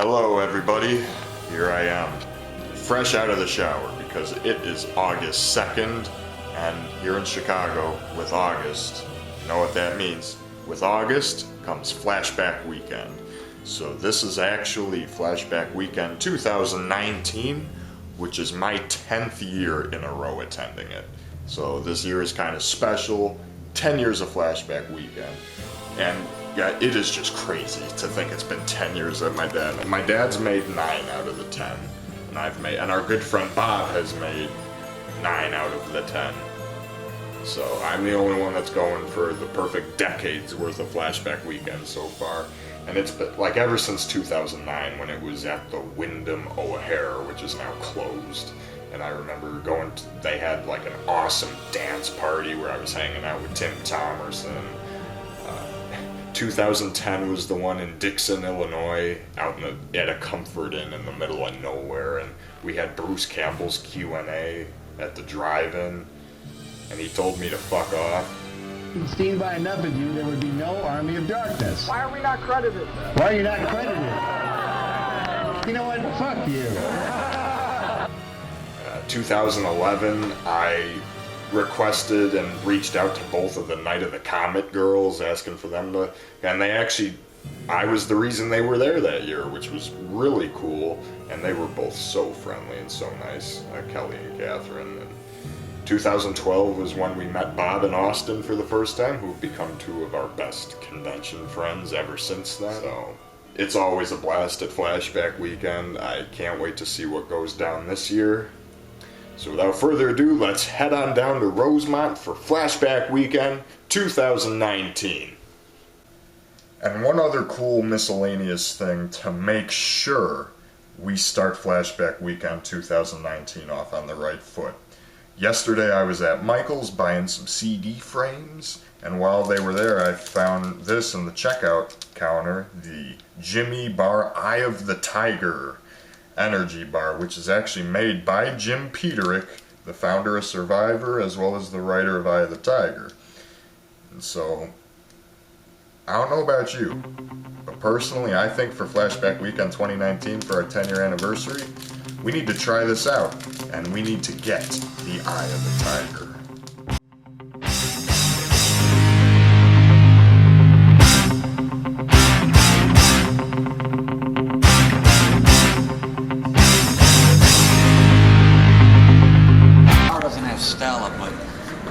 Hello everybody, here I am, fresh out of the shower because it is August 2nd, and here in Chicago, with August, you know what that means. With August comes Flashback Weekend. So this is actually Flashback Weekend 2019, which is my 10th year in a row attending it. So this year is kind of special, 10 years of Flashback Weekend. And yeah, it is just crazy to think it's been 10 years of my dad. My dad's made 9 out of the 10, and our good friend Bob has made 9 out of the 10. So I'm the only one that's going for the perfect decade's worth of Flashback Weekend so far. And it's been like ever since 2009 when it was at the Wyndham O'Hare, which is now closed. And I remember they had like an awesome dance party where I was hanging out with Tim Thomerson. 2010 was the one in Dixon, Illinois, out at a Comfort Inn in the middle of nowhere, and we had Bruce Campbell's Q&A at the drive-in, and he told me to fuck off. Seen by enough of you, there would be no Army of Darkness. Why are we not credited then? Why are you not credited? You know what? Fuck you. 2011, I requested and reached out to both of the Night of the Comet girls, asking for them to, and I was the reason they were there that year, which was really cool, and they were both so friendly and so nice, Kelly and Catherine. And 2012 was when we met Bob and Austin for the first time, who've become 2 of our best convention friends ever since then. So it's always a blast at Flashback Weekend. I can't wait to see what goes down this year. So without further ado, let's head on down to Rosemont for Flashback Weekend 2019. And one other cool miscellaneous thing to make sure we start Flashback Weekend 2019 off on the right foot. Yesterday I was at Michael's buying some CD frames, and while they were there I found this in the checkout counter, the Jimmy Bar Eye of the Tiger energy bar, which is actually made by Jim Peterick, the founder of Survivor, as well as the writer of Eye of the Tiger. And so, I don't know about you, but personally I think for Flashback Weekend 2019, for our 10-year anniversary, we need to try this out, and we need to get the Eye of the Tiger.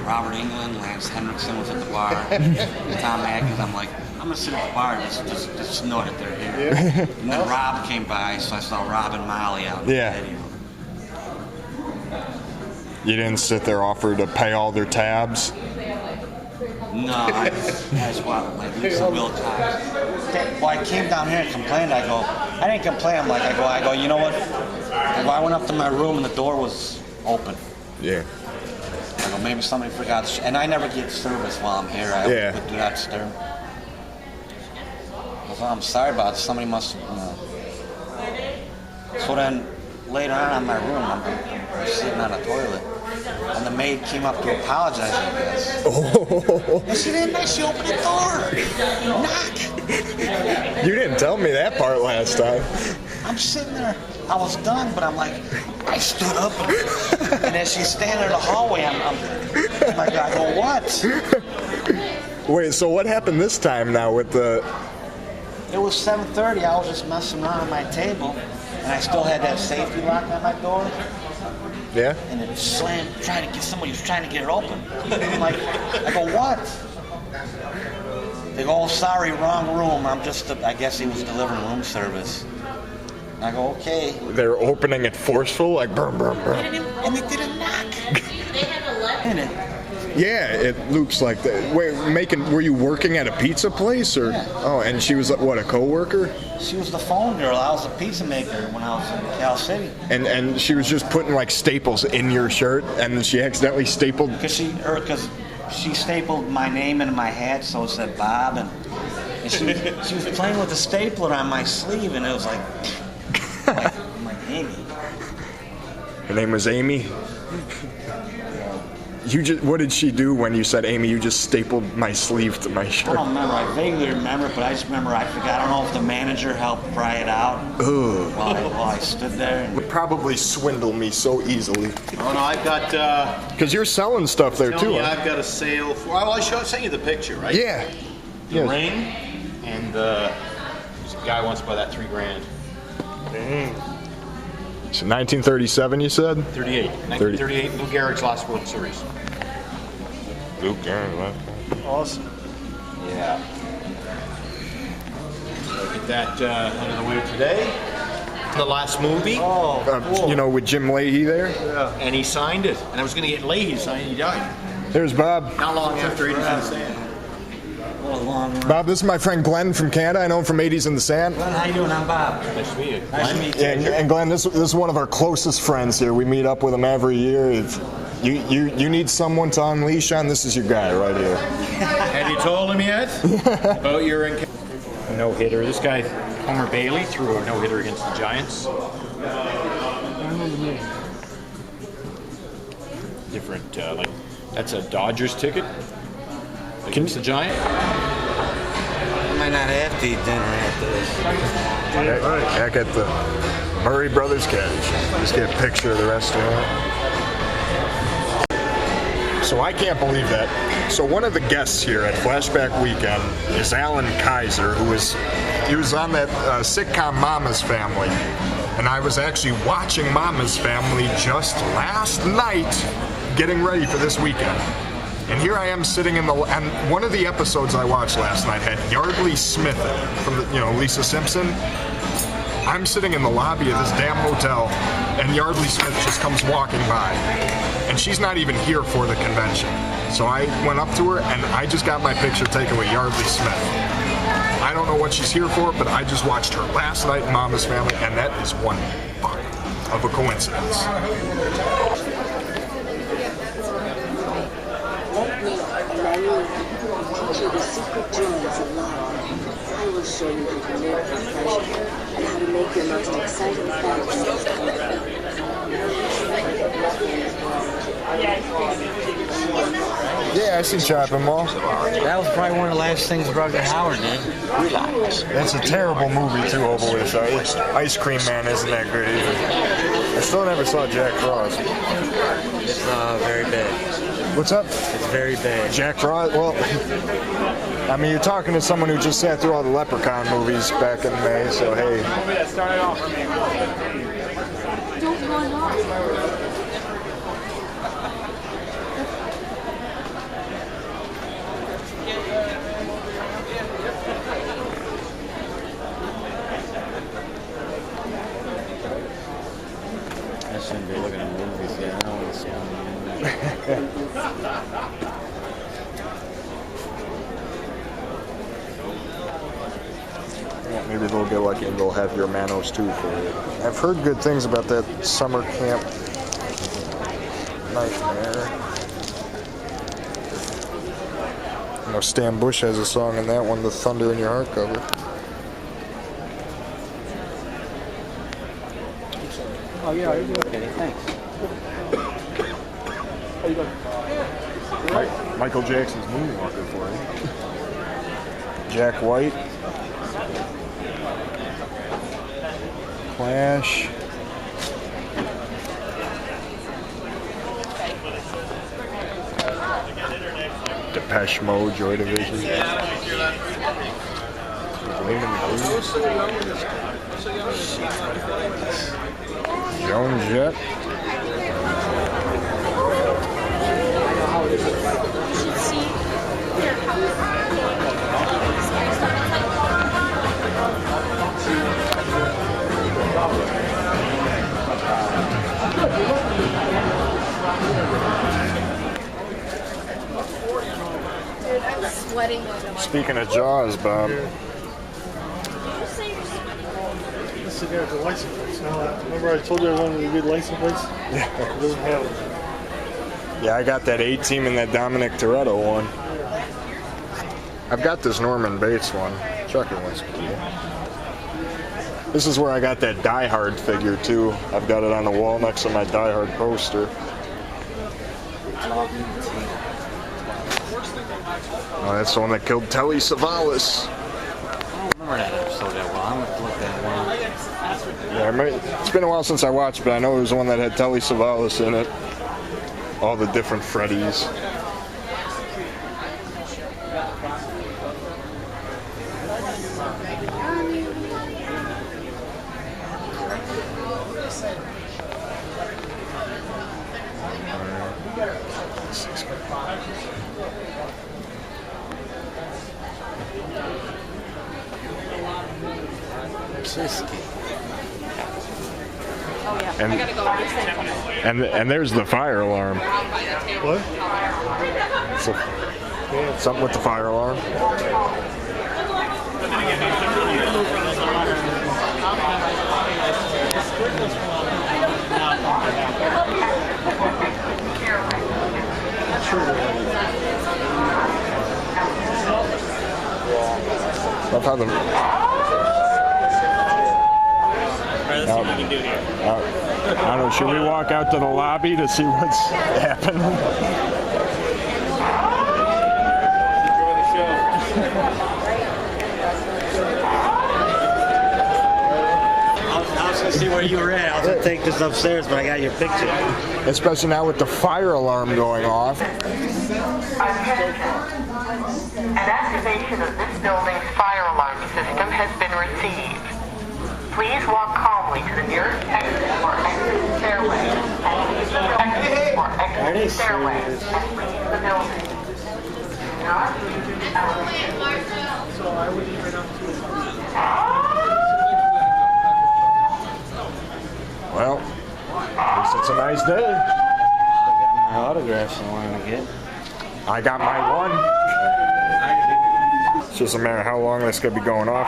Robert England, Lance Henriksen was at the bar, Tom Atkins. I'm like, I'm gonna sit at the bar and just know that they're here. Yeah. And then Rob came by, so I saw Rob and Molly out in the video. You didn't sit there, offer to pay all their tabs? No, I just wanted like Lisa Wilcox. Well, I came down here and complained. I didn't complain. I go, you know what? I went up to my room and the door was open. Yeah. I go, maybe somebody forgot. And I never get service while I'm here. I always do not disturb. I'm sorry about it. Somebody must have, So then, later on in my room, I'm sitting on a toilet. And the maid came up to apologize, I guess. Oh. And she didn't know. She opened the door. Knock. You didn't tell me that part last time. I'm sitting there. I was done, but I'm like, I stood up. And then she's standing in the hallway. I'm like, I go, what? Wait, so what happened this time now with the... It was 7:30. I was just messing around on my table. And I still had that safety lock on my door. Yeah? And it slammed, somebody was trying to get it open. I'm like, I go, what? They go, oh, sorry, wrong room. I guess he was delivering room service. And I go, okay. They're opening it forceful, like brr, brr, brr. And they didn't knock. They had a letter. Yeah, it loops like that. Wait, were you working at a pizza place, or? Yeah. Oh, and she was what, a coworker? She was the phone girl. I was a pizza maker when I was in Cal City. And she was just putting like staples in your shirt, and then she accidentally stapled. Because she stapled my name into my hat, so it said Bob, and she was playing with a stapler on my sleeve, and it was like I'm like Amy. Her name was Amy. what did she do when you said, Amy, you just stapled my sleeve to my I shirt? don't remember. I vaguely remember, but I just remember I forgot. I don't know if the manager helped pry it out while I stood there. Would probably swindle me so easily. Oh, no, I've got, Because you're selling stuff there too. yeah, Huh? I've got a sale for, well, I sent you the picture, right? Yeah. The ring and there's a guy wants to buy that $3,000. So 1937, you said? 1938, Lou Gehrig's last World Series. Luke Gehrig. Awesome. Yeah. So get that out of the way today. The last movie. Oh, cool. You know, with Jim Leahy there? Yeah. And he signed it. And I was going to get Leahy to sign it. He died. There's Bob. Not long after 80s in the Sand. Bob, this is my friend Glenn from Canada. I know him from 80s in the Sand. Glenn, how you doing? I'm Bob. Nice to meet you. Nice to meet you. And Glenn, this is one of our closest friends here. We meet up with him every year. If you need someone to unleash on, this is your guy right here. Have you told him yet about your no-hitter? This guy, Homer Bailey, threw a no-hitter against the Giants. Different, like, that's a Dodgers ticket against the Giants. I might not have to eat dinner after this. Back at the Murray Brothers Cash. Just get a picture of the restaurant. So I can't believe that. So one of the guests here at Flashback Weekend is Alan Kaiser, he was on that sitcom Mama's Family. And I was actually watching Mama's Family just last night, getting ready for this weekend. And here I am sitting in and one of the episodes I watched last night had Yardley Smith from Lisa Simpson. I'm sitting in the lobby of this damn hotel, and Yardley Smith just comes walking by. And she's not even here for the convention. So I went up to her, and I just got my picture taken with Yardley Smith. I don't know what she's here for, but I just watched her last night in Mama's Family, and that is one fuck of a coincidence. Let me, Emmanuel, teach you the secret joys of love. I will show you how to live with pleasure and how to make your most exciting fantasies come true. Yeah, I see Chopping Mall. That was probably one of the last things Roger Howard did. That's a terrible movie too, over with. Ice Cream Man isn't that good either. I still never saw Jack Frost. It's very bad. What's up? It's very bad. Jack Frost? Well, I mean, you're talking to someone who just sat through all the Leprechaun movies back in May, so hey. Don't run off. I shouldn't be looking at movies yet. I don't want to see them. Yeah, maybe they'll get lucky and they'll have your Manos too for it. I've heard good things about that summer camp Nightmare. You know, Stan Bush has a song in that one, the Thunder in Your Heart cover. Oh, yeah, you're okay. Thanks. How you doing? Michael Jackson's Moonwalker for you. Jack White. Clash. Depeche Mode, Joy Division. Joan Jett. Sweating. Speaking of Jaws, Bob. This cigar has a license plate. So remember I told you I wanted to get license plates? Yeah. It doesn't have it. Yeah, I got that A-Team and that Dominic Toretto one. I've got this Norman Bates one. Chucky one's cool. This is where I got that Die Hard figure too. I've got it on the wall next to my Die Hard poster. talking to Tina. Oh, that's the one that killed Telly Savalas. I don't remember that episode that well. I'm going to look at one. Yeah, it's been a while since I watched, but I know it was the one that had Telly Savalas in it. All the different Freddys. Oh yeah. And- I gotta go. And there's the fire alarm. What? So, something with the fire alarm. Love how the. Let's see what we can do here. I don't know. Should we walk out to the lobby to see what's happening? Enjoy the show. I was going to see where you were at. I was going to take this upstairs, but I got your picture. Especially now with the fire alarm going off. An activation of this building's fire alarm system has been received. Please walk calmly to the nearest exit or exit stairway. Exit or exit stairway and leave the building. Well, at least it's a nice day. I got my autographs I wanted to get. I got my one. It's just a matter of how long this could be going off.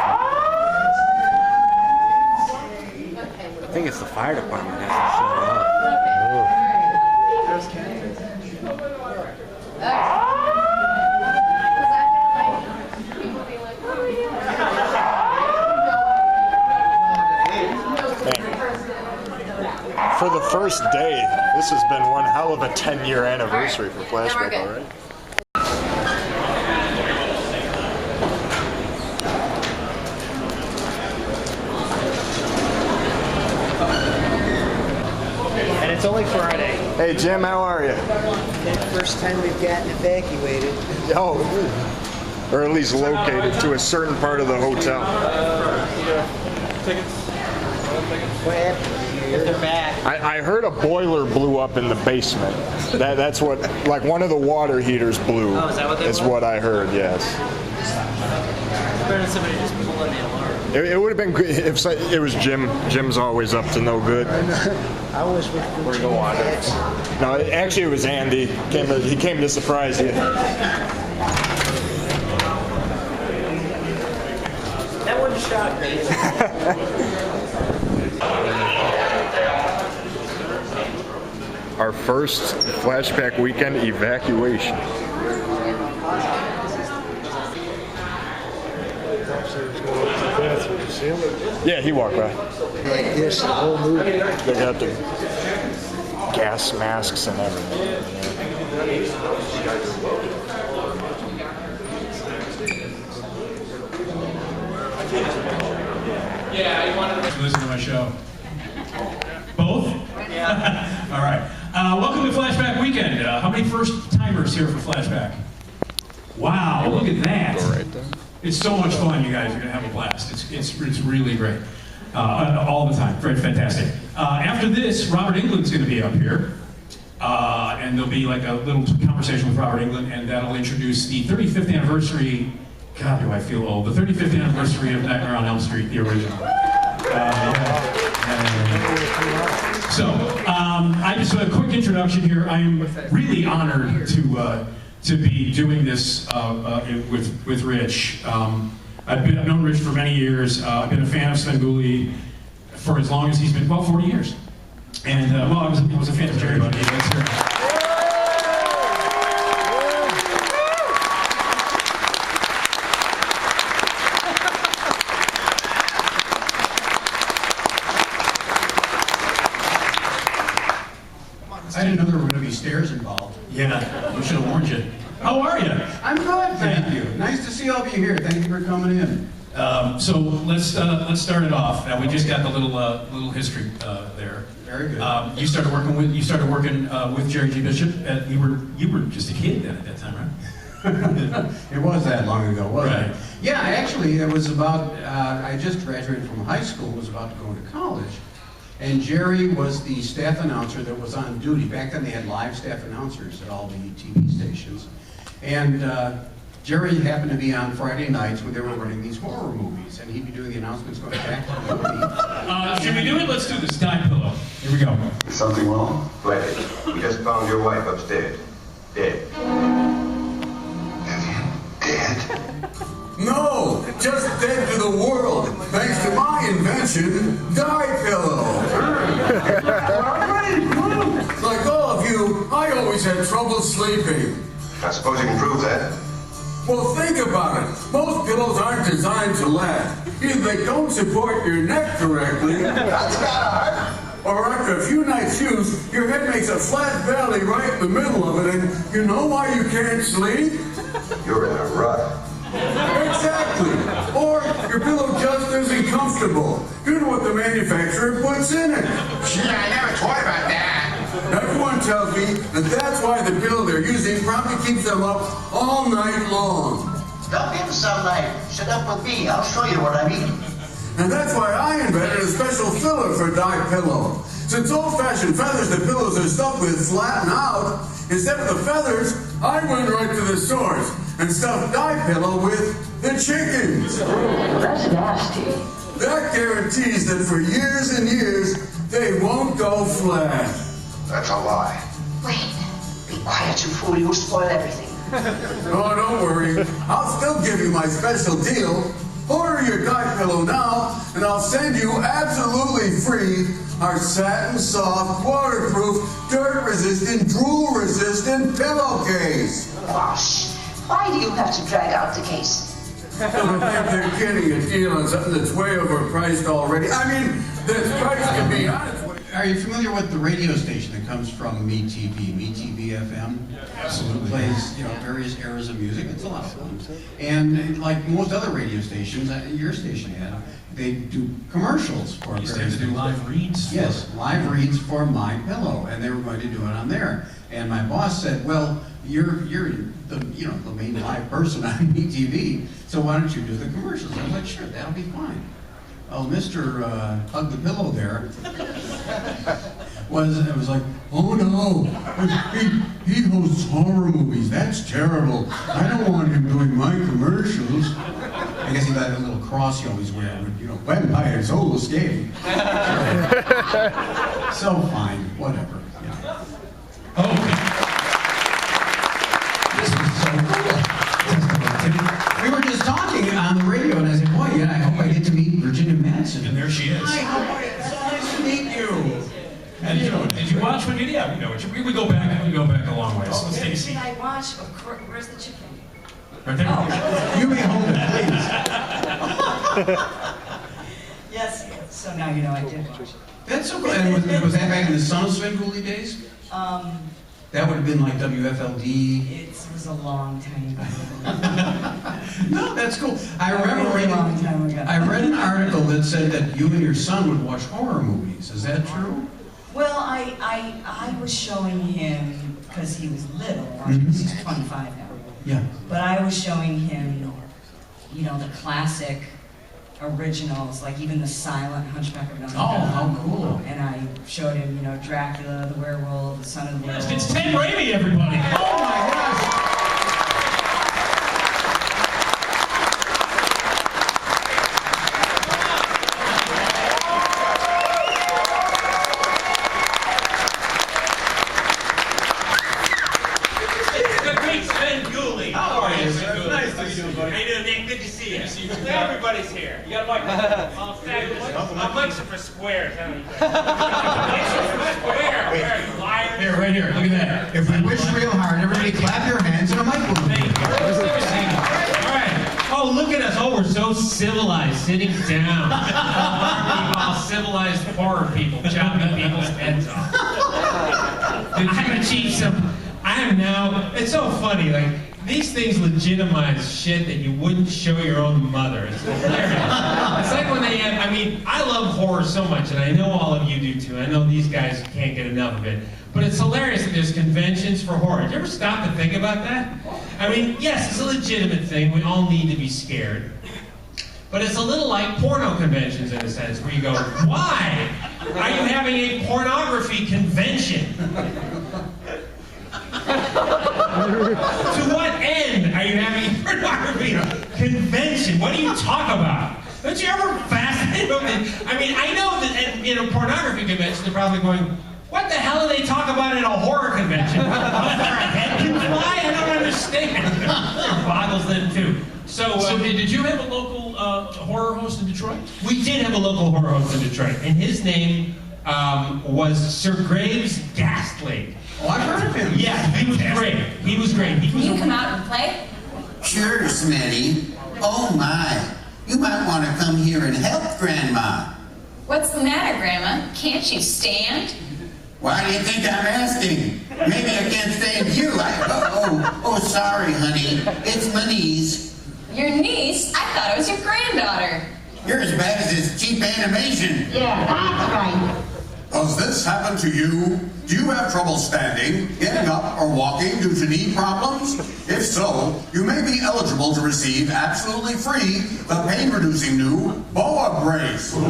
I think it's the fire department that has to show up. For the first day, this has been one hell of a 10-year anniversary for Flashback already. And it's only Friday. Hey Jim, how are you? First time we've gotten evacuated. Oh, or at least located to a certain part of the hotel. What happened? They're back. I heard a boiler blew up in the basement. That's what, like one of the water heaters blew. Oh, is that what they Is were? what I heard, yes. Better than somebody just pulling the alarm. It would have been good if it was Jim. Jim's always up to no good. I was with Where'd you go, Wander? No, actually it was Andy. He came to surprise you. That one shocked me. Our first Flashback Weekend evacuation. Did you see him? Yeah, he walked by. Like this, the whole movie. They got the gas masks and everything. Listen to my show. Both? Yeah. All right. Welcome to Flashback Weekend. How many first-timers here for Flashback? Wow, look at that. It's so much fun, you guys. You're going to have a blast. It's really great. All the time. Very fantastic. After this, Robert Englund's going to be up here. And there'll be like a little conversation with Robert Englund, and that'll introduce the 35th anniversary. God, do I feel old. The 35th anniversary of Nightmare on Elm Street, the original. So, I just a quick introduction here. I am really honored to be doing this with Rich. I've known Rich for many years. I've been a fan of Svengoolie for as long as he's been, well, 40 years. And well, I was a fan of Jerry Bundy. Let's hear it. I didn't know there were going to be stairs involved. Yeah. weren't you? How are you? I'm good, thank you. Nice to see all of you here. Thank you for coming in. So let's start it off. We just got the little history there. Very good. You started working with Jerry G. Bishop. You were just a kid then at that time, right? It was that long ago, wasn't Right. it? Yeah, actually, it was about, I just graduated from high school, was about to go to college, and Jerry was the staff announcer that was on duty. Back then they had live staff announcers at all the TV stations. And Jerry happened to be on Friday nights when they were running these horror movies, and he'd be doing the announcements going back to the movie. Should we do it? Let's do this. Die pillow. Here we go. Is something wrong? Fletch, we just found your wife upstairs. Dead. Dead? No, just dead to the world, thanks to my invention, Die Pillow. Like all of you, I always had trouble sleeping. I suppose you can prove that. Well, think about it. Most pillows aren't designed to last. Either they don't support your neck correctly, that's gotta hurt. Or after a few nights' use, your head makes a flat valley right in the middle of it, and you know why you can't sleep? You're in a rut. Exactly. Or your pillow just isn't comfortable due to what the manufacturer puts in it. Gee, I never thought about that. Everyone tells me that that's why the pillow they're using probably keeps them up all night long. Stop in some night. Sit up with me. I'll show you what I mean. And that's why I invented a special filler for Die Pillow. Since old-fashioned feathers the pillows are stuffed with flatten out, instead of the feathers, I went right to the source and stuffed Die Pillow with the chickens. That's nasty. That guarantees that for years and years, they won't go flat. That's a lie. Wait. Be quiet, you fool. You'll spoil everything. Oh, don't worry. I'll still give you my special deal. Order your Die Pillow now, and I'll send you absolutely free our satin soft, waterproof, dirt-resistant, drool-resistant pillowcase. Gosh, why do you have to drag out the case? I think they're getting a deal on something that's way overpriced already. I mean, this price can be on its way. Are you familiar with the radio station that comes from MeTV, MeTV FM? Absolutely. Plays, various eras of music. It's a lot of fun. And like most other radio stations, your station had, they do commercials for You used to various have to do things. live reads. Yes, live reads for My Pillow, and they were going to do it on there. And my boss said, "Well, you're the main live person on MeTV, so why don't you do the commercials?" I was like, "Sure, that'll be fine." Well, Mr. Hug the Pillow there was like, "Oh no, he hosts horror movies. That's terrible. I don't want him doing my commercials." I guess he got a little cross he always wear with, vampires, oh, escape. So fine, whatever. Oh. This was so cool. We were just talking on the radio, and I said, "Boy, I hope I get to meet Virginia Madsen." And there she is. Hi, how are you? It's so nice to meet you. Did you watch when you did? Yeah, we go back a long ways. Let's take a seat. Did I watch? Where's the chicken? Right there. Oh. You may hold it, please. Yes. So now you know I did watch it. That's so cool. And was that back in the Son of Svengoolie days? That would have been like WFLD. It was a long time ago. No, that's cool. I remember Really reading. long time ago. I read an article that said that you and your son would watch horror movies. Is that true? Well, I was showing him because he was little. He's 25 now. Yeah. But I was showing him, the classic originals, like even the silent Hunchback of Notre Dame. Oh, how cool. And I showed him, Dracula, the werewolf, the son of the werewolf. It's Ted Raimi, everybody. Oh my gosh. Everybody's here. You got a mic? Mics are for squares. Mics are for square. Where are you, liars? Here, right here. Look at that. If we wish real hard, everybody clap your hands and a mic will be. All right. Oh, look at us. Oh, we're so civilized, sitting down. All civilized horror people chopping people's heads off. I've achieved some I am now, it's so funny, like, these things legitimize shit that you wouldn't show your own mother. It's hilarious. It's like when they have, I mean, I love horror so much, and I know all of you do too. I know these guys can't get enough of it. But it's hilarious that there's conventions for horror. Do you ever stop to think about that? I mean, yes, it's a legitimate thing. We all need to be scared. But it's a little like porno conventions in a sense, where you go, why are you having a pornography convention? To what end are you having a pornography convention? What do you talk about? Don't you ever fascinate with it? I mean, I know that in a pornography convention, they're probably going, what the hell do they talk about at a horror convention? Is there a head can fly? I don't understand. It boggles them too. So did you have a local horror host in Detroit? We did have a local horror host in Detroit, and his name was Sir Graves Ghastly. Oh, I've heard of him. Yeah, he was great. He was great. Can you come out and play? Sure, Smitty. Oh my, you might want to come here and help Grandma. What's the matter, Grandma? Can't you stand? Why do you think I'm asking? Maybe I can't stand you. Oh, sorry, honey. It's my niece. Your niece? I thought it was your granddaughter. You're as bad as this cheap animation. Yeah, that's right. Does this happen to you? Do you have trouble standing, getting up, or walking due to knee problems? If so, you may be eligible to receive absolutely free the pain-reducing new BOA brace. Call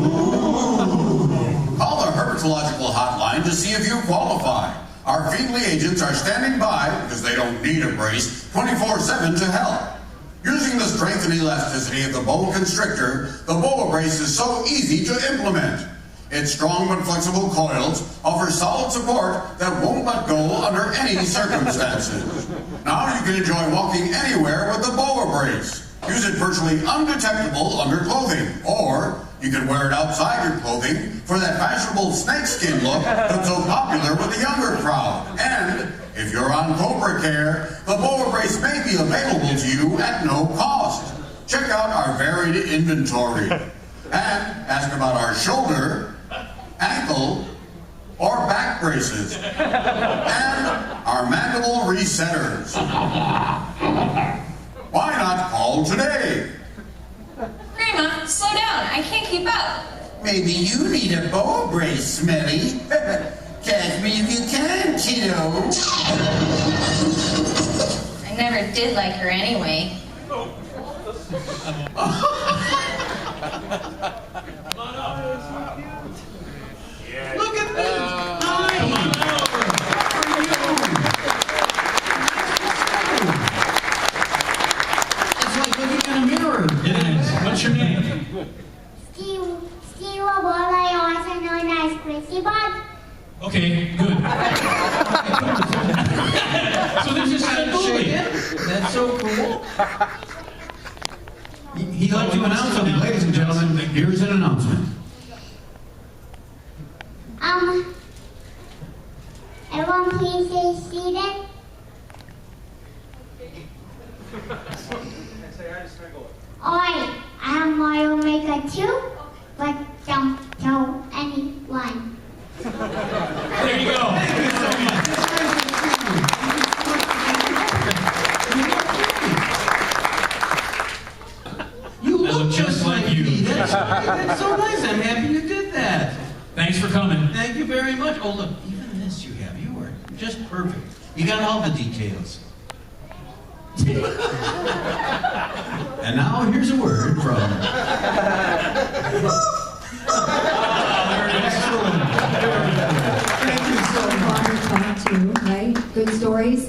the Herpetological Hotline to see if you qualify. Our Feedly agents are standing by, because they don't need a brace, 24/7 to help. Using the strength and elasticity of the boa constrictor, the BOA brace is so easy to implement. Its strong but flexible coils offer solid support that won't let go under any circumstances. Now you can enjoy walking anywhere with the BOA brace. Use it virtually undetectable under clothing, or you can wear it outside your clothing for that fashionable snakeskin look that's so popular with the younger crowd. And if you're on Cobra Care, the BOA brace may be available to you at no cost. Check out our varied inventory. And ask about our shoulder, ankle, or back braces, and our mandible resetters. Why not call today? Grandma, slow down. I can't keep up. Maybe you need a BOA brace, Smelly. Catch me if you can, kiddo. I never did like her anyway. Look at this! Hi! It's like looking in a mirror. It is. What's your name? Steve Wabola, also known as Chrissy Bud. Okay, good. So there's this movie. That's so cool. He'd like to announce something. Ladies and gentlemen, here's an announcement. Everyone please stay seated. Alright, I have my Omega 2, but don't tell anyone. There you go. You look just like you. That's so nice. I'm happy you did that. Thanks for coming. Thank you very much. Oh, look, even this you have. You are just perfect. You got all the details. And now here's a word from... Thank you so much. Too, right? Good stories?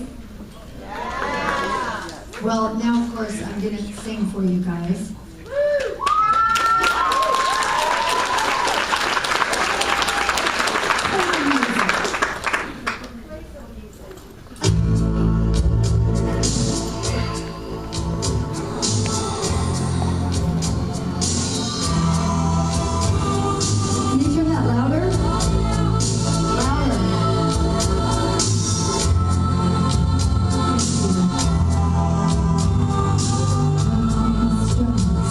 Yeah. Well, now, of course, I'm going to sing for you guys. Strong.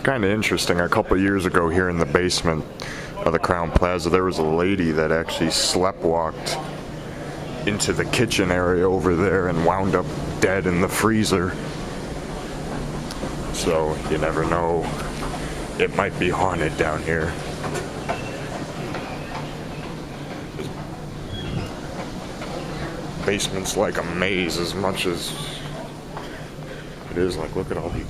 kind of interesting. A couple years ago here in the basement of the Crown Plaza, there was a lady that actually sleptwalked into the kitchen area over there and wound up dead in the freezer. So you never know. It might be haunted down here. Basement's like a maze as much as it is like, look at all these.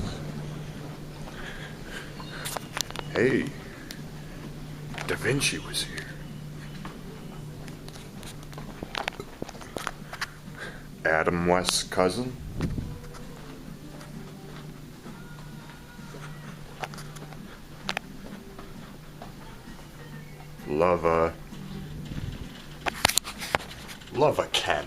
Hey, Da Vinci was here. Adam West's cousin. Love a Ken.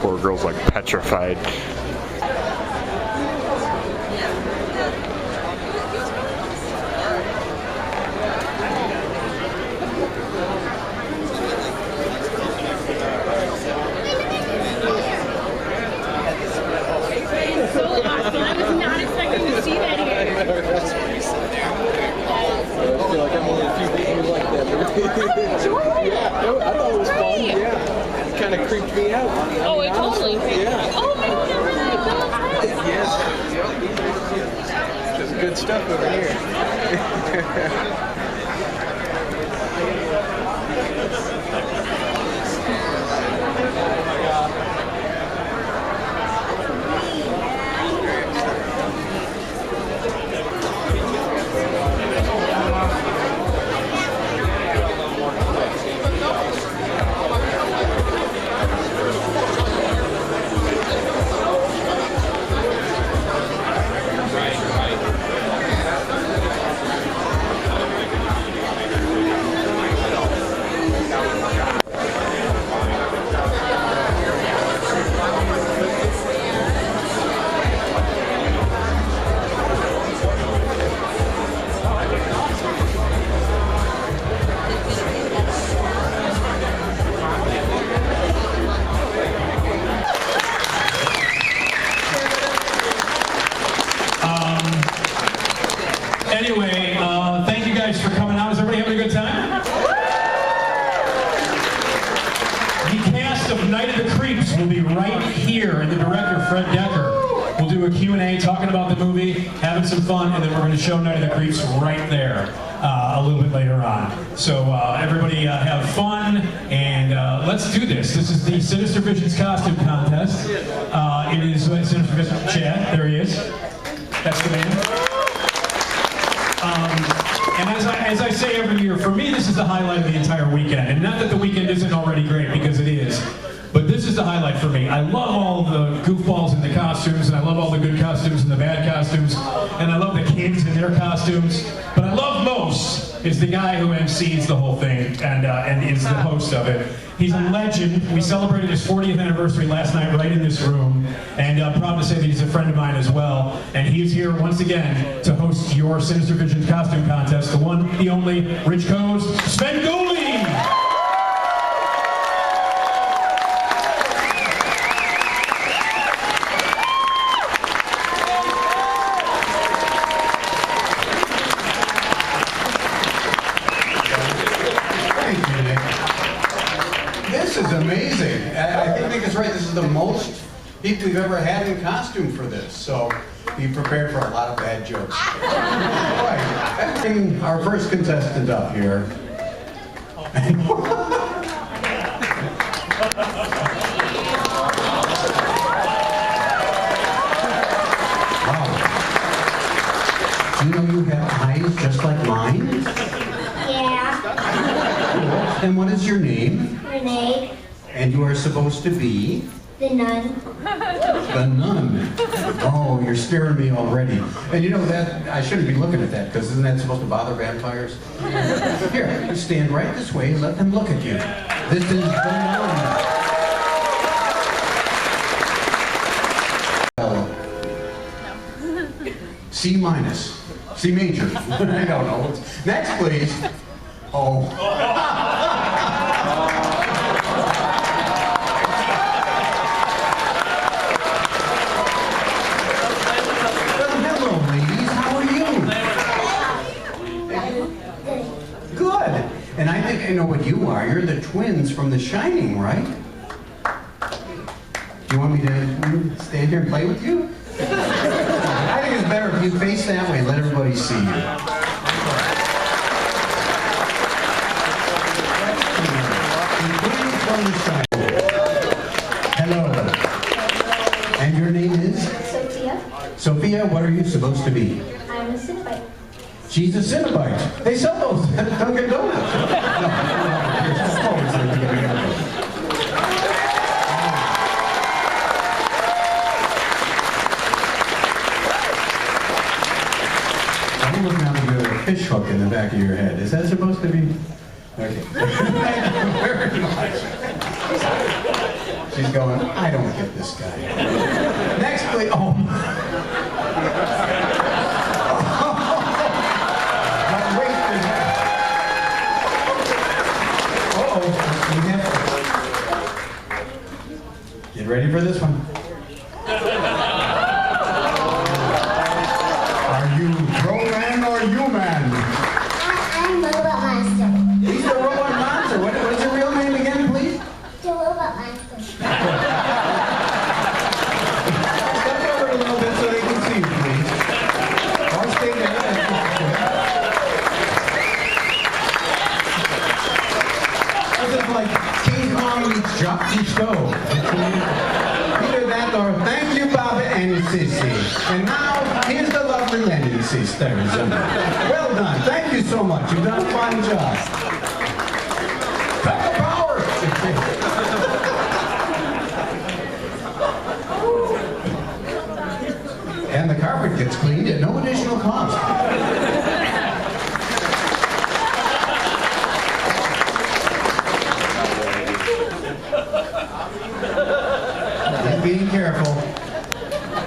Poor girl's like petrified. Kind of creeped me out. Oh, it totally creeped me out. Oh my God, Yes. There's good stuff over here. Anyway, thank you guys for coming out. Is everybody having a good time? The cast of Night of the Creeps will be right here, and the director, Fred Decker, will do a Q&A talking about the movie, having some fun, and then we're going to show Night of the Creeps right there a little bit later on. So everybody have fun, and let's do this. This is the Sinister Visions costume contest. It is Sinister Visions Chad. There he is. That's the man. And as I say every year, for me this is the highlight of the entire weekend. And not that the weekend isn't already great, because it is. But this is the highlight for me. I love all the goofballs in the costumes, and I love all the good costumes and the bad costumes, and I love the kids in their costumes. But I love most is the guy who MCs the whole thing and is the host of it. He's a legend. We celebrated his 40th anniversary last night right in this room, and I'm proud to say that he's a friend of mine as well. And he's here once again to host your Sinister Visions costume contest. The one, the only, Rich Coe's Sven Golding! This is amazing. I think Nick is right. This is the most people we've ever had in costume for this. So be prepared for a lot of bad jokes. All right. Bring our first contestant up here. Wow. Do you know you have eyes just like mine? Yeah. Cool. And what is your name? Renee. And you are supposed to be? The nun. The nun. Oh, you're scaring me already. And you know that, I shouldn't be looking at that, because isn't that supposed to bother vampires? Here, you stand right this way and let them look at you. This is the nun. C minus. C major. I don't know. Next, please. Oh. Hello, ladies. How are you? Good. And I think I know what you are. You're the twins from The Shining, right? Do you want me to stand here and play with you? I think it's better if you face that way. Let everybody see you. Hello. And your name is? Sophia. Sophia, what are you supposed to be? I'm a Cenobite. She's a Cenobite. They sell those at Dunkin' Donuts. I'm looking out at a fish hook in the back of your head. Is that supposed to be? Okay. Thank you very much. She's going, I don't get this guy. Next, please. Oh. Get ready for this one. Are you pro-man or you-man? I'm Robot Monster. He's the Robot Monster. What's your real name again, please? The Robot Monster. Step forward a little bit so they can see you, please. Or stay there. This is like King Kong meets Jacques Cousteau. Either that or thank you, Baba and Sissy. And now, here's the lovely Lenny sisters. Well done. Thank you so much. You've done a fine job. Pepper power! And the carpet gets cleaned at no additional cost. Just being careful.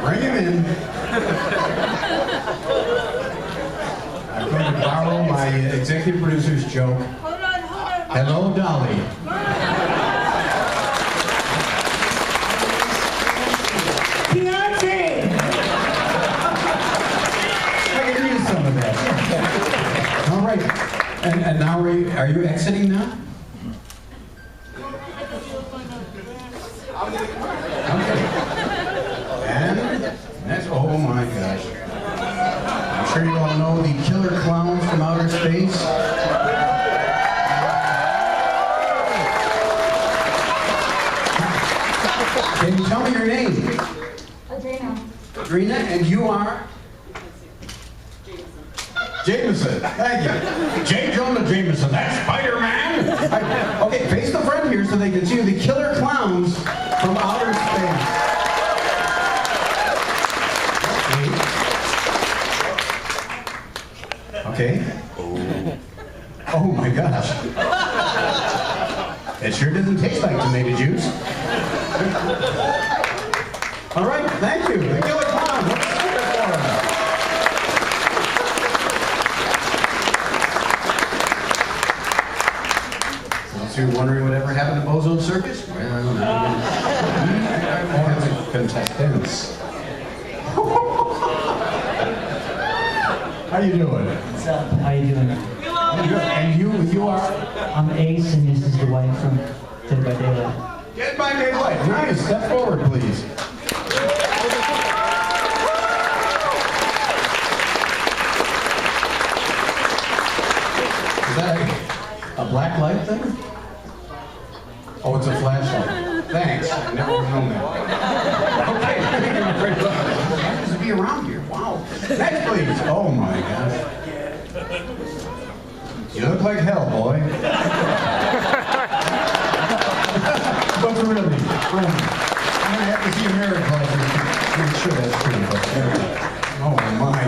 Bring him in. I'm going to borrow my executive producer's joke. Hello, Dolly. Beyonce! I can use some of that. All right. And now are you exiting now? Okay. And next, oh my gosh. I'm sure you all know the killer clowns from outer space. Can you tell me your name? Adrena. Adrena, and you are? Jameson. Thank you. J. Jonah Jameson, that's Spider-Man. Okay, face the front here so they can see the killer clowns from outer space. Okay. Oh my gosh. It sure doesn't taste like tomato juice. All right, thank you. The killer clowns. Let's see it for them. So you're wondering whatever happened to Bozo Circus? Well, no. Contestants. How you doing? What's up? How you doing? I'm good. And you are? I'm Ace, and this is Dwight from Dead by Daylight. Dead by Daylight. Nice. Step forward, please. Is that a black light thing? Oh, it's a flashlight. Thanks. I've never known that. Okay. I'm afraid of happens to be around here. Wow. Next, please. Oh my gosh. You look like hell, boy. But really, I'm gonna have to see your marriage license to make sure that's true. But oh my.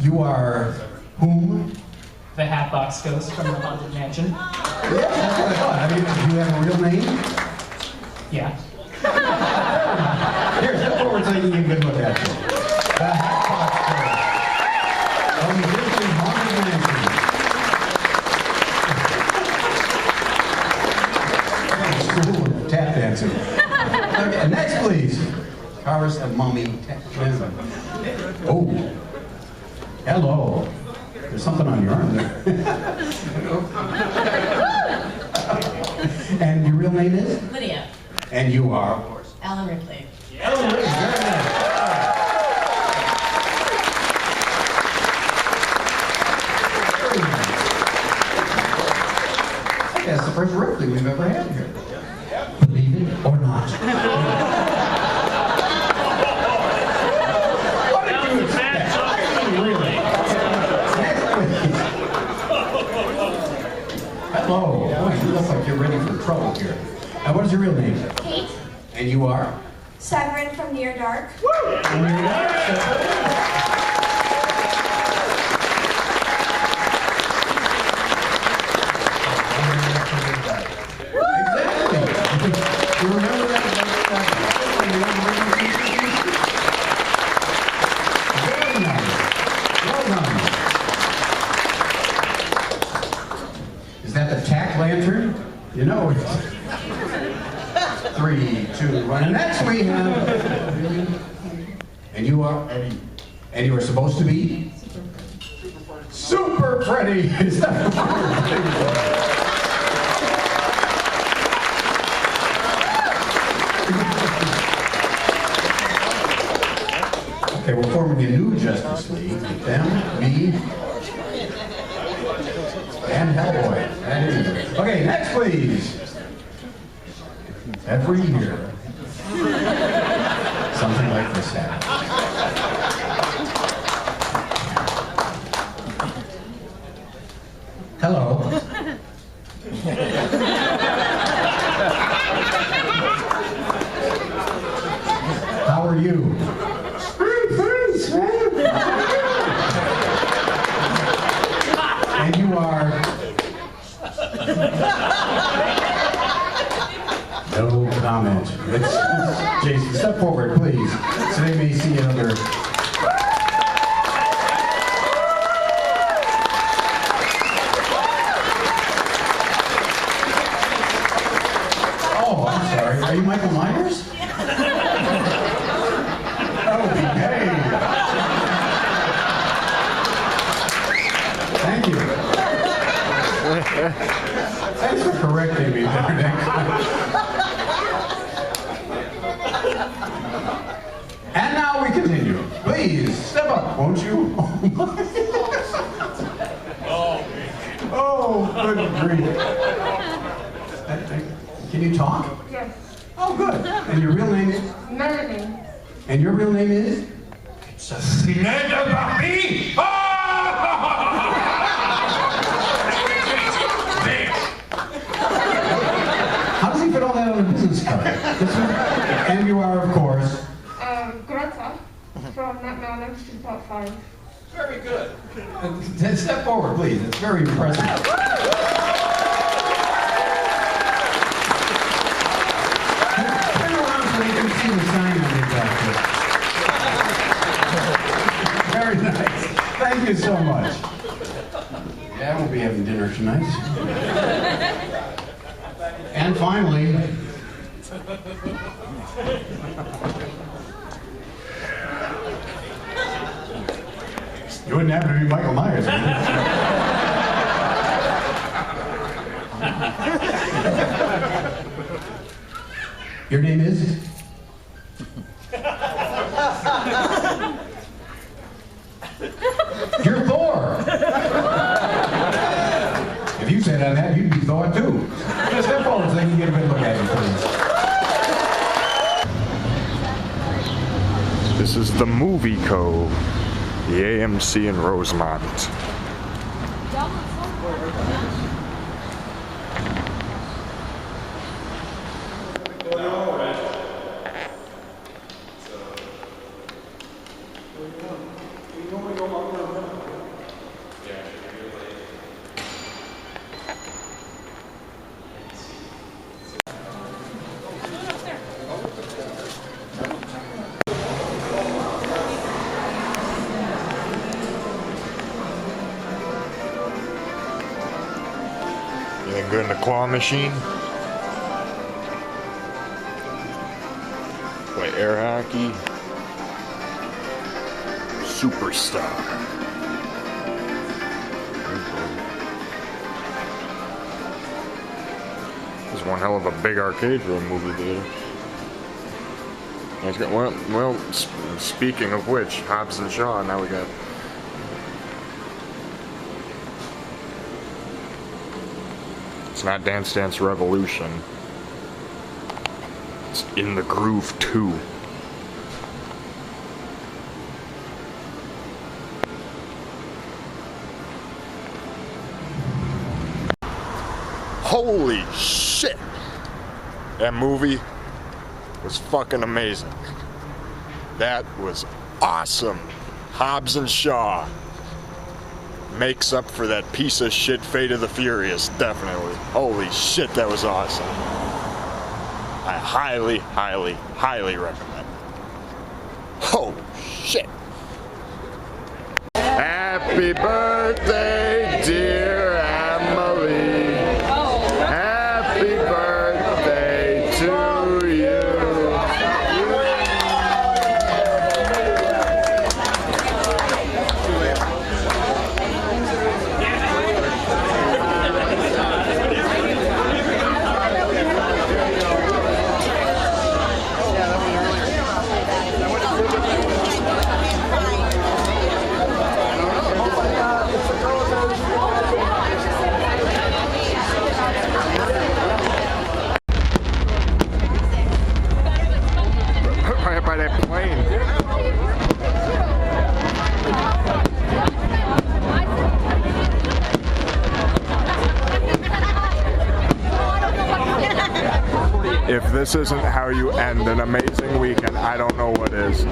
You are whom? The Hatbox Ghost from the Haunted Mansion. Yes, that's what I thought. I mean, do you have a real name? Yeah. Here, step forward so you can get a good look at you. The Hatbox Girl. From the Disney Haunted Mansion. School of tap dancing. Okay, next, please. Taurus the Mummy. Oh. Hello. There's something on your arm there. And your real name is? Lydia. And you are, of course. Ellen Ripley. Ellen Ripley, very nice. Very nice. I think that's the first Ripley we've ever had here. Believe it or not. What did you expect? Really? Hello. Boy, you look like you're ready for trouble here. What is your real name? Kate. And you are? Severin from Near Dark. Near Dark. Exactly. You remember that? Very nice. Well done. Is that the tack lantern? You know it. 3, 2, 1. And next we have. And you are. And you are supposed to be. Super Freddy. Is that Okay, we're forming a new Justice League with them, me, and Hellboy. That is it. Okay, next please. Every year, something like this happens. Hello. How are you? I'm fine, sir. And you are? No comment. Jason, step forward, please, so they may see another. Oh, I'm sorry. Are you Michael Myers? Oh, behave. Thank you. Thanks for correcting me there next time. And now we continue. Please, step up, won't you? Oh, good grief. Can you talk? Yes. Oh, good. And your real name is? Melanie. And your real name is? How does he fit all that on a business card? And you are, of course? Greta from Nightmare on Elm Street Part 5. Very good. Step forward, please. It's very impressive. Turn around so you can see the sign on your jacket. Very nice. Thank you so much. Yeah, we'll be having dinner tonight. And finally, you wouldn't happen to be Michael Myers, would you? Your name is? You're Thor. If you said on that, you'd be Thor too. Step forward so they can get a good look at you, please. This is the Movie Co. The AMC in Rosemont. Looking good in the claw machine. Play air hockey. Superstar. This is one hell of a big arcade for a movie theater. Well, speaking of which, Hobbs and Shaw, now we got... It's not Dance Dance Revolution. It's In the Groove 2. Holy shit! That movie was fucking amazing. That was awesome. Hobbs and Shaw makes up for that piece of shit Fate of the Furious, definitely. Holy shit, that was awesome. I highly, highly, highly recommend it. Oh shit. Happy birthday, dear Emily. Happy birthday to you. By that plane. If this isn't how you end an amazing weekend, I don't know what is.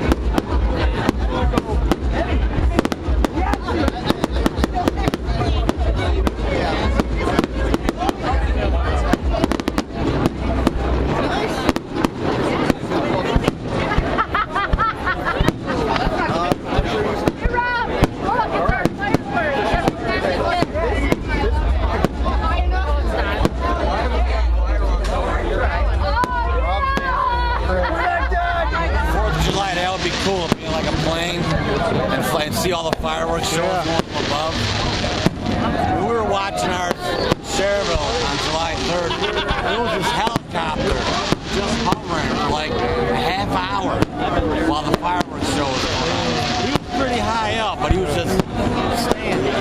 See all the fireworks shows going from above. When we were watching our Cherville on July 3rd, there was this helicopter just hovering for like a half hour while the fireworks show was going on. He was pretty high up, but he was just standing.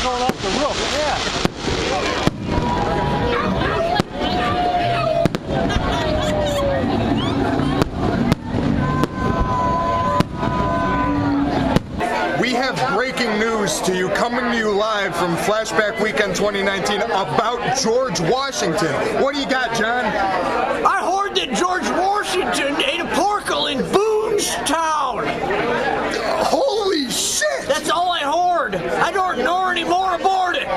Going off the roof. We have breaking news to you, coming to you live from Flashback Weekend 2019 about George Washington. What do you got, John? I heard that George Washington ate a porkle in Boonestown. Holy shit! That's all I heard. I don't know any more about it.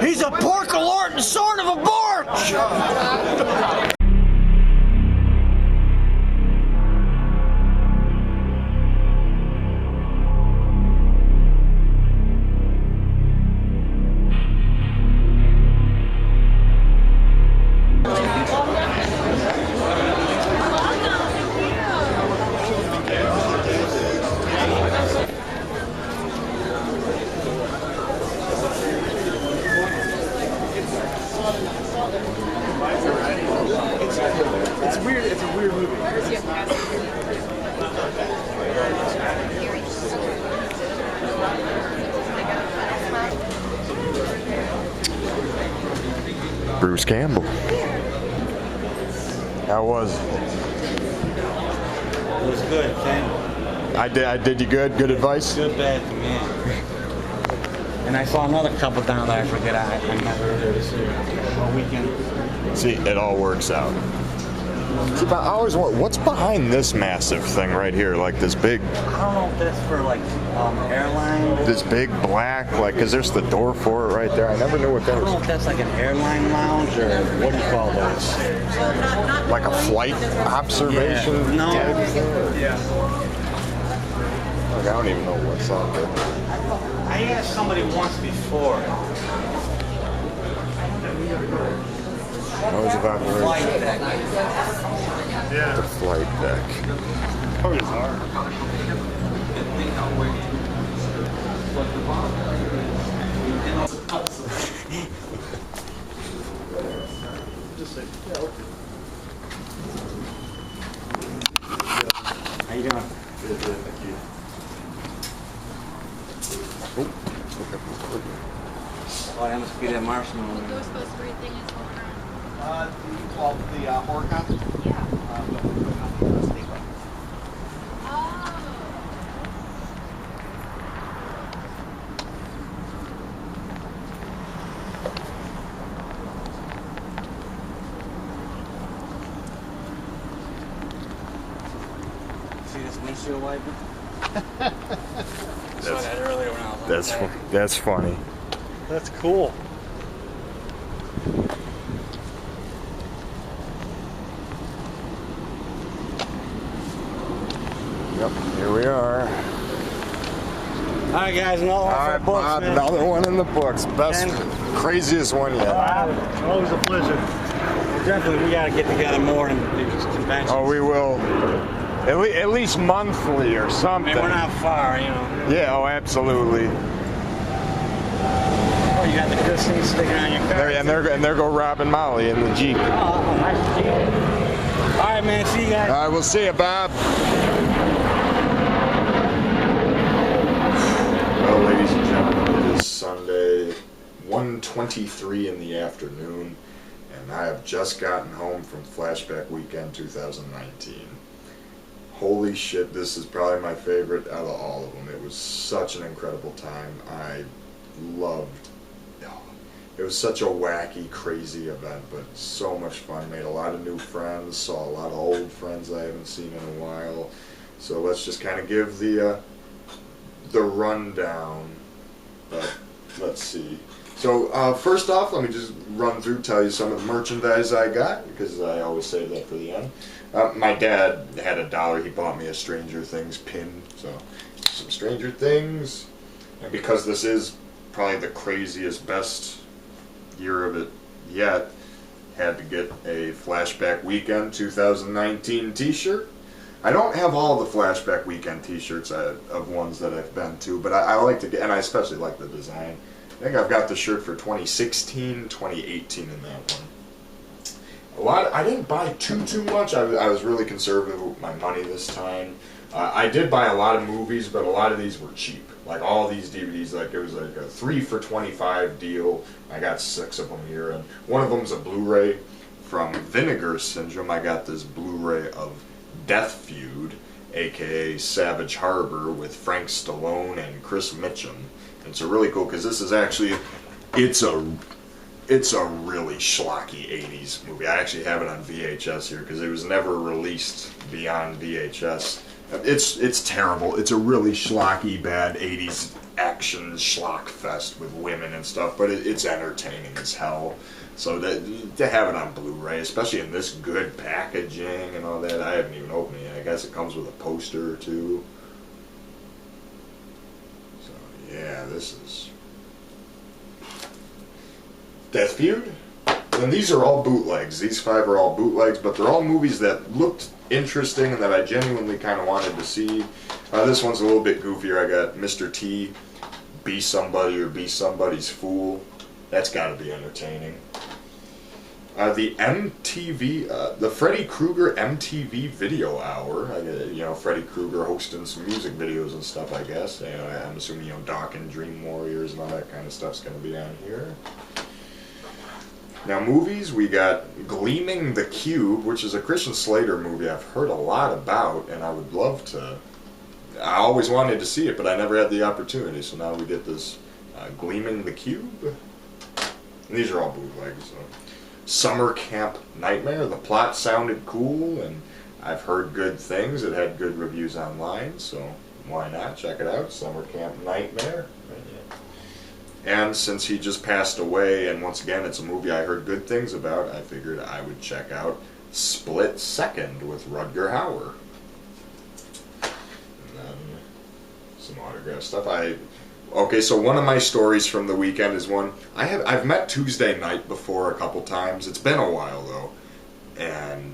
He's a porkalort and sort of a borch. It's a weird movie. Bruce Campbell. How was it? It was good, Ken. I did you good? Good advice? Good, bad, man. And I saw another couple down there, I forget, I never heard this year. All weekend. See, it all works out. See, but I always wonder, what's behind this massive thing right here? Like this big... I don't know if that's for like airline. This big black, like, because there's the door for it right there. I never knew what that I don't know was. if that's like an airline lounge or what do you call those? Like a flight observation? Yeah. No. type thing? Yeah. Like, I don't even know what's on there. I asked somebody once before. What was about the Flight deck. Yeah. The flight deck. How bizarre. How you doing? Good, thank you. Oh, that must be that marshmallow. Ghostbuster thing is going around. The horror con? Yeah. See this windshield wiper? Saw that earlier when I was on the deck. That's funny. That's cool. Yep, here we are. All right, guys, another one for the books, man. Another one in the books. Best, craziest one yet. Always a pleasure. Well, definitely, we got to get together more in these conventions. Oh, we will. At least monthly or I something. mean, we're not far, you know. Yeah, oh, absolutely. Oh, you got the good things sticking on your car. And there go Rob and Molly in the Jeep. Oh, nice Jeep. All right, man. See you guys. All right, we'll see you, Bob. Well, ladies and gentlemen, it is Sunday, 1:23 in the afternoon, and I have just gotten home from Flashback Weekend 2019. Holy shit, this is probably my favorite out of all of them. It was such an incredible time. I loved it. It was such a wacky, crazy event, but so much fun. Made a lot of new friends, saw a lot of old friends I haven't seen in a while. So let's just kind of give the rundown. But let's see. So first off, let me just run through, tell you some of the merchandise I got, because I always save that for the end. My dad had $1. He bought me a Stranger Things pin, so some Stranger Things. And because this is probably the craziest, best year of it yet, had to get a Flashback Weekend 2019 t-shirt. I don't have all the Flashback Weekend t-shirts of ones that I've been to, but I like to get, and I especially like the design. I think I've got the shirt for 2016, 2018 in that one. I didn't buy too much. I was really conservative with my money this time. I did buy a lot of movies, but a lot of these were cheap. Like all these DVDs, like it was like a 3 for $25 deal. I got 6 of them here, and one of them's a Blu-ray from Vinegar Syndrome. I got this Blu-ray of Death Feud, aka Savage Harbor, with Frank Stallone and Chris Mitchum. And it's a really cool because this is actually, it's a really schlocky 80s movie. I actually have it on VHS here because it was never released beyond VHS. It's terrible. It's a really schlocky, bad 80s action schlock fest with women and stuff, but it's entertaining as hell. So to have it on Blu-ray, especially in this good packaging and all that, I haven't even opened it yet. I guess it comes with a poster or two. So yeah, this is Death Feud. And these are all bootlegs. These 5 are all bootlegs, but they're all movies that looked interesting and that I genuinely kind of wanted to see. This one's a little bit goofier. I got Mr. T, Be Somebody or Be Somebody's Fool. That's got to be entertaining. The MTV, the Freddy Krueger MTV Video Hour. Freddy Krueger hosting some music videos and stuff, I guess. I'm assuming, Doc and Dream Warriors and all that kind of stuff's going to be on here. Now, movies, we got Gleaming the Cube, which is a Christian Slater movie I've heard a lot about, and I would love to. I always wanted to see it, but I never had the opportunity, so now we get this Gleaming the Cube. And these are all bootlegs. So. Summer Camp Nightmare. The plot sounded cool, and I've heard good things. It had good reviews online, so why not? Check it out, Summer Camp Nightmare. And since he just passed away, and once again, it's a movie I heard good things about, I figured I would check out Split Second with Rutger Hauer. And then some autograph stuff. Okay, so one of my stories from the weekend is one I've met Tuesday Night before a couple times. It's been a while though, and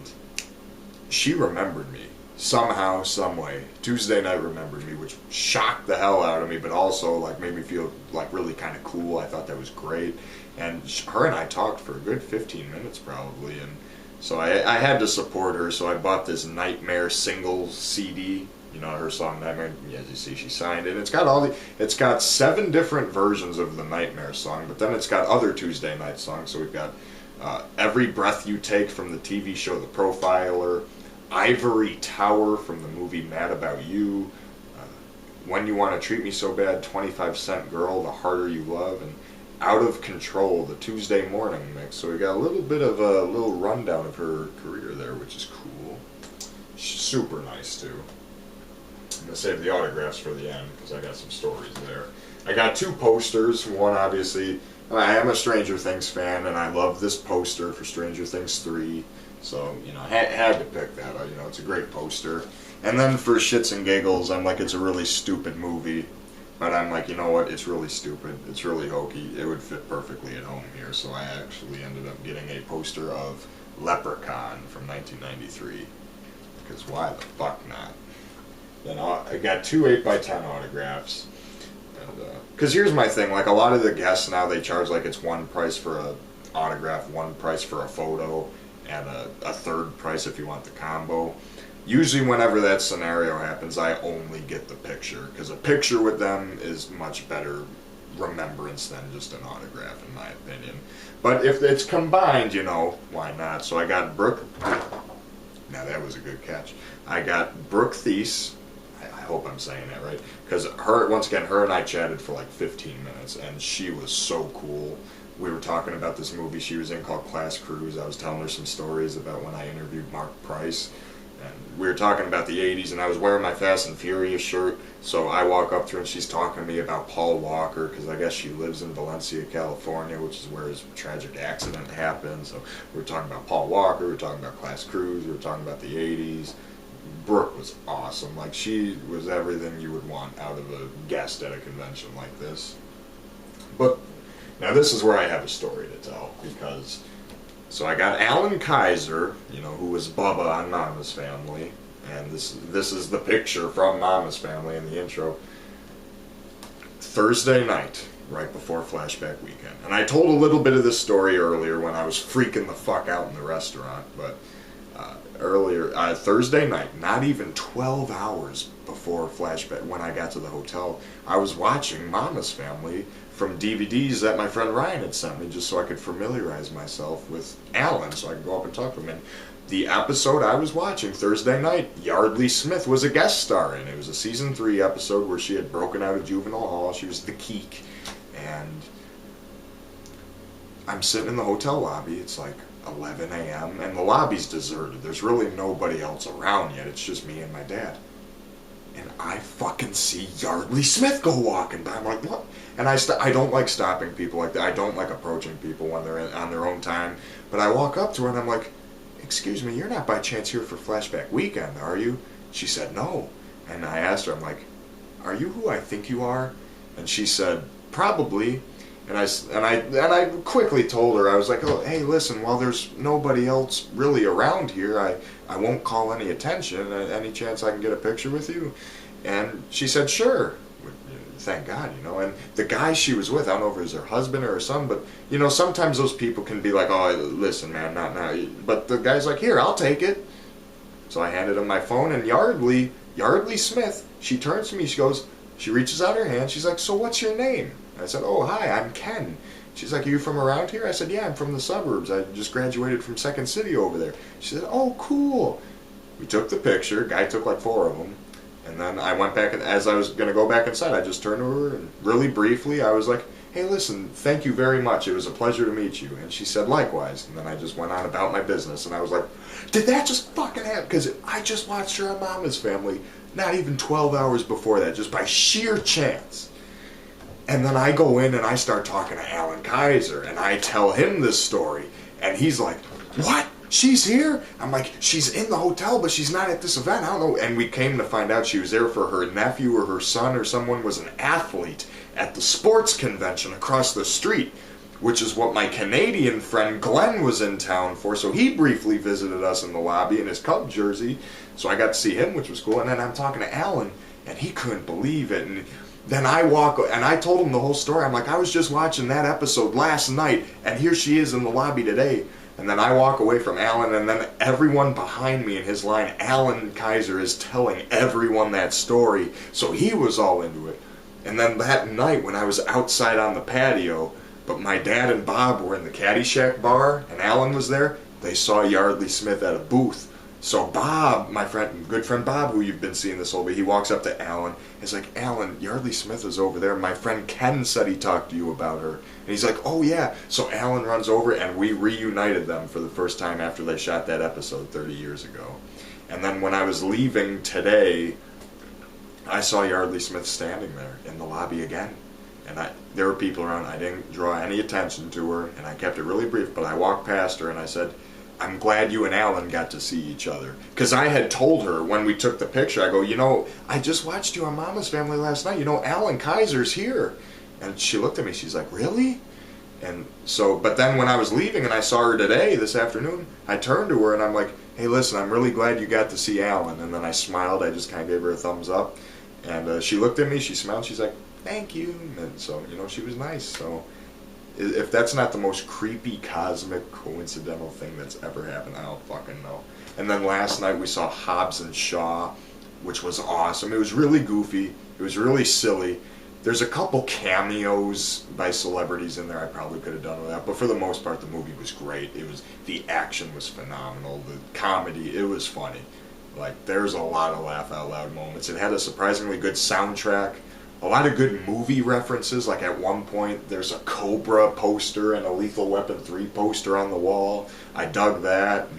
she remembered me somehow, some way. Tuesday Night remembered me, which shocked the hell out of me, but also like made me feel like really kind of cool. I thought that was great, and her and I talked for a good 15 minutes probably, and so I had to support her. So I bought this Nightmare single CD. You know, her song Nightmare, as you see, she signed it. It's got 7 different versions of the Nightmare song, but then it's got other Tuesday Night songs. So we've got Every Breath You Take from the TV show The Profiler, Ivory Tower from the movie Mad About You, When You Want to Treat Me So Bad, 25 Cent Girl, The Harder You Love, and Out of Control, the Tuesday Morning mix. So we got a little bit of a little rundown of her career there, which is cool. She's super nice too. I'm going to save the autographs for the end because I got some stories there. I got 2 posters. One, obviously, I am a Stranger Things fan, and I love this poster for Stranger Things 3. So, you know, I had to pick that up. You know, it's a great poster. And then for shits and giggles, I'm like, it's a really stupid movie. But I'm like, you know what? It's really stupid. It's really hokey. It would fit perfectly at home here. So I actually ended up getting a poster of Leprechaun from 1993. Because why the fuck not? Then I got 2 8x10 autographs. Because here's my thing, like a lot of the guests now, they charge like it's one price for a autograph, one price for a photo, and a third price if you want the combo. Usually whenever that scenario happens, I only get the picture, because a picture with them is much better remembrance than just an autograph, in my opinion. But if it's combined, you know, why not? So I got Brooke. Now that was a good catch. I got Brooke Thies. I hope I'm saying that right, because once again, her and I chatted for like 15 minutes, and she was so cool. We were talking about this movie she was in called Class Cruise. I was telling her some stories about when I interviewed Mark Price, and we were talking about the 80s, and I was wearing my Fast and Furious shirt, so I walk up to her and she's talking to me about Paul Walker, because I guess she lives in Valencia, California, which is where his tragic accident happened. So we were talking about Paul Walker, we were talking about Class Cruise, we were talking about the 80s. Brooke was awesome. Like, she was everything you would want out of a guest at a convention like this. But now this is where I have a story to tell, because so I got Alan Kaiser, you know, who was Bubba on Mama's Family, and this is the picture from Mama's Family in the intro. Thursday night, right before Flashback Weekend. And I told a little bit of this story earlier when I was freaking the fuck out in the restaurant, but Thursday night, not even 12 hours before Flashback, when I got to the hotel, I was watching Mama's Family from DVDs that my friend Ryan had sent me, just so I could familiarize myself with Alan, so I could go up and talk to him. And the episode I was watching Thursday night, Yardley Smith was a guest star in. It was a season 3 episode where she had broken out of juvenile hall. She was the Keek, and I'm sitting in the hotel lobby. It's like 11 a.m. and the lobby's deserted. There's really nobody else around yet. It's just me and my dad. And I fucking see Yardley Smith go walking by. I'm like, what? And I don't like stopping people like that. I don't like approaching people when they're on their own time. But I walk up to her and I'm like, excuse me, you're not by chance here for Flashback Weekend, are you? She said, no. And I asked her, I'm like, are you who I think you are? And she said, probably. And I quickly told her, I was like, oh, hey, listen, while there's nobody else really around here, I won't call any attention. Any chance I can get a picture with you? And she said, sure. Thank God, you know. And the guy she was with, I don't know if it was her husband or her son, but, you know, sometimes those people can be like, oh, listen, man, not now. But the guy's like, here, I'll take it. So I handed him my phone, and Yardley Smith, she turns to me, she reaches out her hand, she's like, so what's your name? I said, oh, hi, I'm Ken. She's like, are you from around here? I said, yeah, I'm from the suburbs. I just graduated from Second City over there. She said, oh, cool. We took the picture. Guy took like 4 of them. And then I went back, and as I was going to go back inside, I just turned to her, and really briefly, I was like, hey, listen, thank you very much. It was a pleasure to meet you. And she said, likewise. And then I just went on about my business, and I was like, did that just fucking happen? Because I just watched her on Mama's Family not even 12 hours before that, just by sheer chance. And then I go in and I start talking to Alan Kaiser, and I tell him this story, and he's like, what? She's here? I'm like, she's in the hotel, but she's not at this event. I don't know. And we came to find out she was there for her nephew or her son or someone was an athlete at the sports convention across the street, which is what my Canadian friend Glenn was in town for. So he briefly visited us in the lobby in his Cub jersey. So I got to see him, which was cool. And then I'm talking to Alan, and he couldn't believe it. And then I walk, and I told him the whole story. I'm like, I was just watching that episode last night, and here she is in the lobby today. And then I walk away from Alan, and then everyone behind me in his line, Alan Kaiser is telling everyone that story. So he was all into it. And then that night when I was outside on the patio, but my dad and Bob were in the Caddyshack bar, and Alan was there, they saw Yardley Smith at a booth. So Bob, my friend, good friend Bob, who you've been seeing this whole week, he walks up to Alan. He's like, Alan, Yardley Smith is over there. My friend Ken said he talked to you about her. And he's like, oh yeah. So Alan runs over, and we reunited them for the first time after they shot that episode 30 years ago. And then when I was leaving today, I saw Yardley Smith standing there in the lobby again. And there were people around. I didn't draw any attention to her, and I kept it really brief, but I walked past her and I said, I'm glad you and Alan got to see each other. Because I had told her when we took the picture, I go, you know, I just watched you on Mama's Family last night. You know, Alan Kaiser's here. And she looked at me, she's like, really? And so, but then when I was leaving and I saw her today, this afternoon, I turned to her and I'm like, hey, listen, I'm really glad you got to see Alan. And then I smiled, I just kind of gave her a thumbs up. And she looked at me, she smiled, she's like, thank you. And so, you know, she was nice. So if that's not the most creepy, cosmic, coincidental thing that's ever happened, I don't fucking know. And then last night we saw Hobbs and Shaw, which was awesome. It was really goofy. It was really silly. There's a couple cameos by celebrities in there I probably could have done with that, but for the most part the movie was great. The action was phenomenal. The comedy, it was funny. Like, there's a lot of laugh out loud moments. It had a surprisingly good soundtrack. A lot of good movie references, like at one point there's a Cobra poster and a Lethal Weapon 3 poster on the wall. I dug that.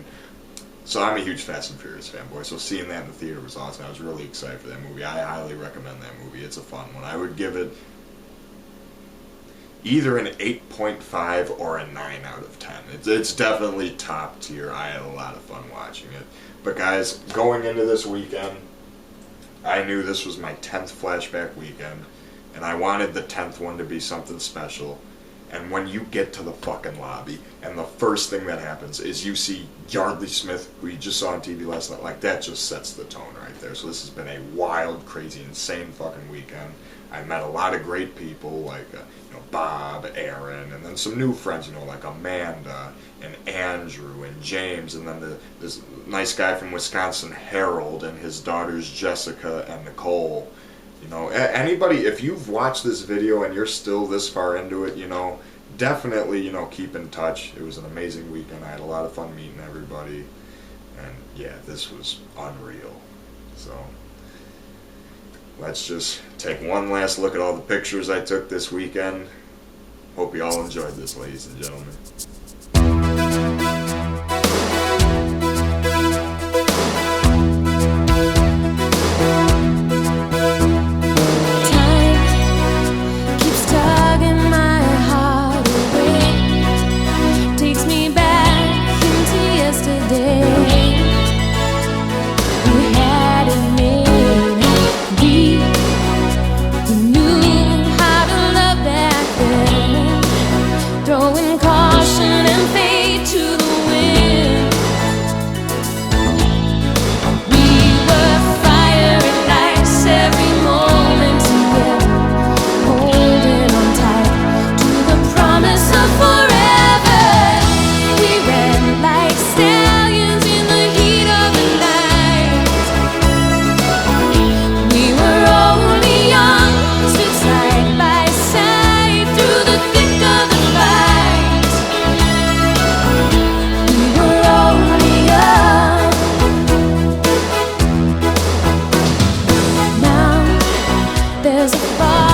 So I'm a huge Fast and Furious fanboy, so seeing that in the theater was awesome. I was really excited for that movie. I highly recommend that movie. It's a fun one. I would give it either an 8.5 or a 9 out of 10. It's definitely top tier. I had a lot of fun watching it. But guys, going into this weekend, I knew this was my 10th Flashback Weekend, and I wanted the 10th one to be something special. And when you get to the fucking lobby, and the first thing that happens is you see Yardley Smith, who you just saw on TV last night, like, that just sets the tone right there. So this has been a wild, crazy, insane fucking weekend. I met a lot of great people, like, Bob, Aaron, and then some new friends, like Amanda, and Andrew, and James, and then this nice guy from Wisconsin, Harold, and his daughters, Jessica and Nicole. Anybody, if you've watched this video and you're still this far into it, definitely, keep in touch. It was an amazing weekend. I had a lot of fun meeting everybody. And yeah, this was unreal. So let's just take one last look at all the pictures I took this weekend. Hope you all enjoyed this, ladies and gentlemen. Throwing caution was a fire.